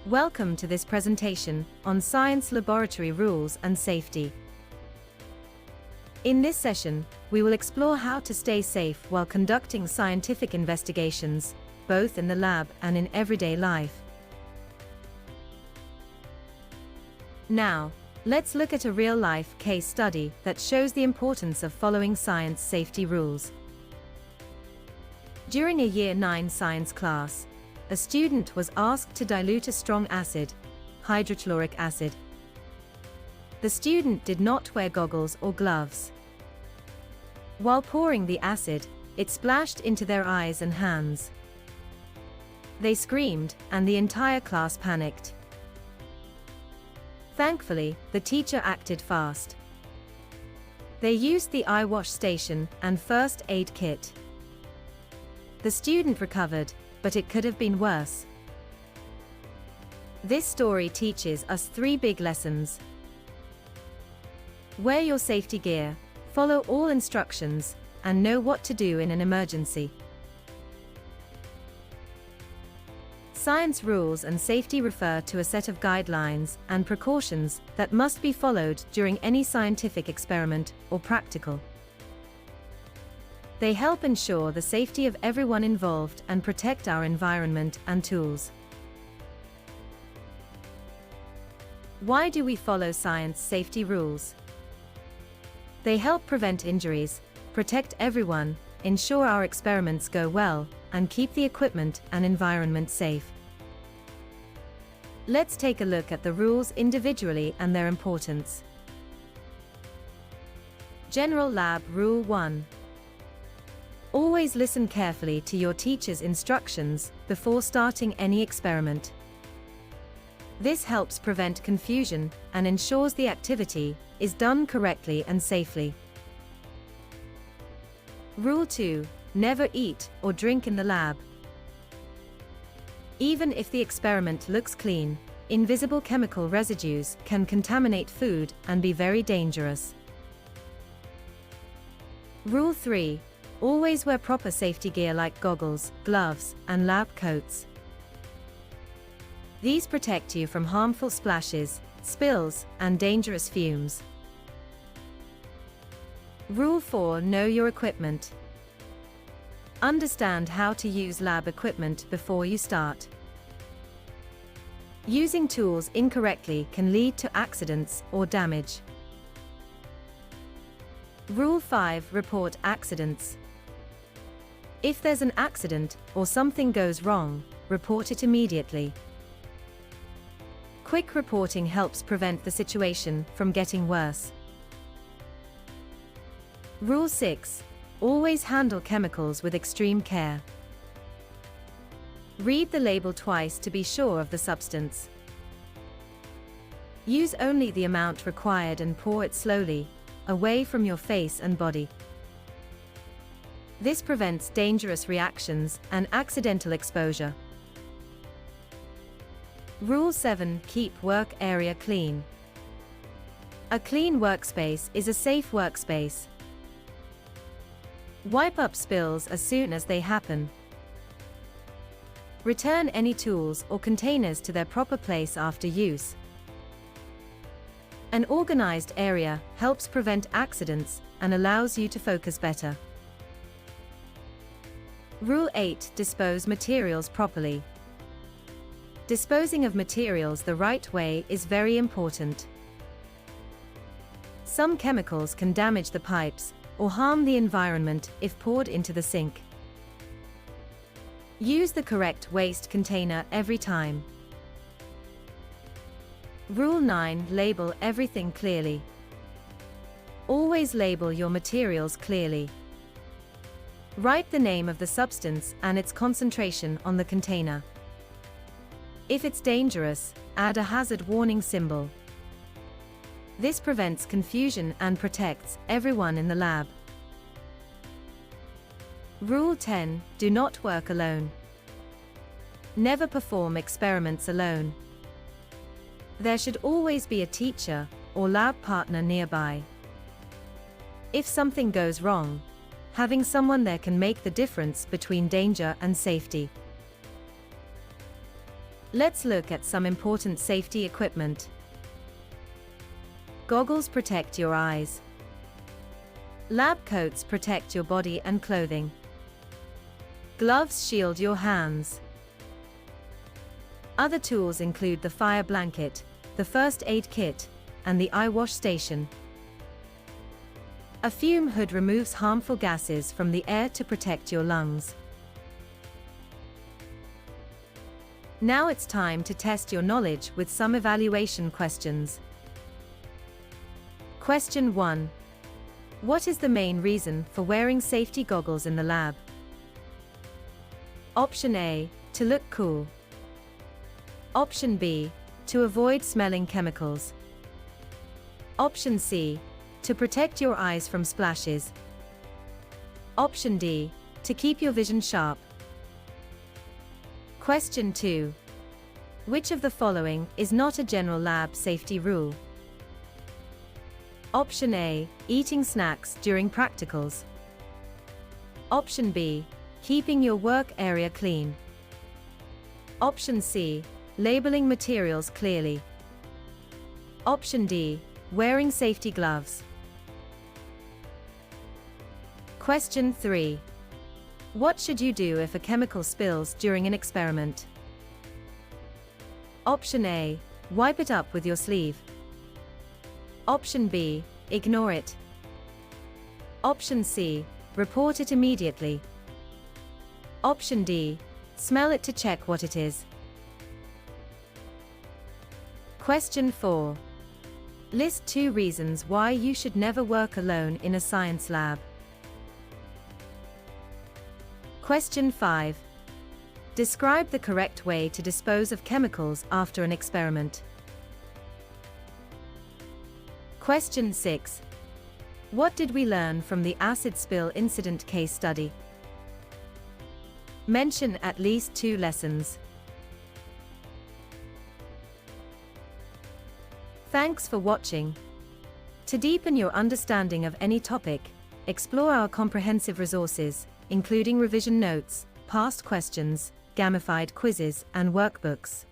Welcome to this presentation on science laboratory rules and safety. In this session, we will explore how to stay safe while conducting scientific investigations, both in the lab and in everyday life. Now, let's look at a real-life case study that shows the importance of following science safety rules. During a Year 9 science class, a student was asked to dilute a strong acid, hydrochloric acid. The student did not wear goggles or gloves. While pouring the acid, it splashed into their eyes and hands. They screamed, and the entire class panicked. Thankfully, the teacher acted fast. They used the eye wash station and first aid kit. The student recovered, but it could have been worse. This story teaches us 3 big lessons. Wear your safety gear, follow all instructions, and know what to do in an emergency. Science rules and safety refer to a set of guidelines and precautions that must be followed during any scientific experiment or practical. They help ensure the safety of everyone involved and protect our environment and tools. Why do we follow science safety rules? They help prevent injuries, protect everyone, ensure our experiments go well, and keep the equipment and environment safe. Let's take a look at the rules individually and their importance. General Lab Rule 1. Always listen carefully to your teacher's instructions before starting any experiment. This helps prevent confusion and ensures the activity is done correctly and safely. Rule 2. Never eat or drink in the lab. Even if the experiment looks clean, invisible chemical residues can contaminate food and be very dangerous. Rule 3. Always wear proper safety gear like goggles, gloves, and lab coats. These protect you from harmful splashes, spills, and dangerous fumes. Rule 4. Know your equipment. Understand how to use lab equipment before you start. Using tools incorrectly can lead to accidents or damage. Rule 5. Report accidents. If there's an accident or something goes wrong, report it immediately. Quick reporting helps prevent the situation from getting worse. Rule 6. Always handle chemicals with extreme care. Read the label twice to be sure of the substance. Use only the amount required and pour it slowly, away from your face and body. This prevents dangerous reactions and accidental exposure. Rule 7. Keep work area clean. A clean workspace is a safe workspace. Wipe up spills as soon as they happen. Return any tools or containers to their proper place after use. An organized area helps prevent accidents and allows you to focus better. Rule 8. Dispose materials properly. Disposing of materials the right way is very important. Some chemicals can damage the pipes or harm the environment if poured into the sink. Use the correct waste container every time. Rule 9. Label everything clearly. Always label your materials clearly. Write the name of the substance and its concentration on the container. If it's dangerous, add a hazard warning symbol. This prevents confusion and protects everyone in the lab. Rule 10. Do not work alone. Never perform experiments alone. There should always be a teacher or lab partner nearby. If something goes wrong, having someone there can make the difference between danger and safety. Let's look at some important safety equipment. Goggles protect your eyes. Lab coats protect your body and clothing. Gloves shield your hands. Other tools include the fire blanket, the first aid kit, and the eye wash station. A fume hood removes harmful gases from the air to protect your lungs. Now it's time to test your knowledge with some evaluation questions. Question 1. What is the main reason for wearing safety goggles in the lab? Option A, to look cool. Option B, to avoid smelling chemicals. Option C, to protect your eyes from splashes. Option D, to keep your vision sharp. Question 2. Which of the following is not a general lab safety rule? Option A, eating snacks during practicals. Option B, keeping your work area clean. Option C, labeling materials clearly. Option D, wearing safety gloves. Question 3. What should you do if a chemical spills during an experiment? Option A, wipe it up with your sleeve. Option B, ignore it. Option C, report it immediately. Option D, smell it to check what it is. Question 4. List 2 reasons why you should never work alone in a science lab. Question 5. Describe the correct way to dispose of chemicals after an experiment. Question 6. What did we learn from the acid spill incident case study? Mention at least 2 lessons. Thanks for watching. To deepen your understanding of any topic, explore our comprehensive resources, including revision notes, past questions, gamified quizzes, and workbooks.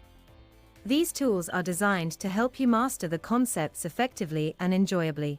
These tools are designed to help you master the concepts effectively and enjoyably.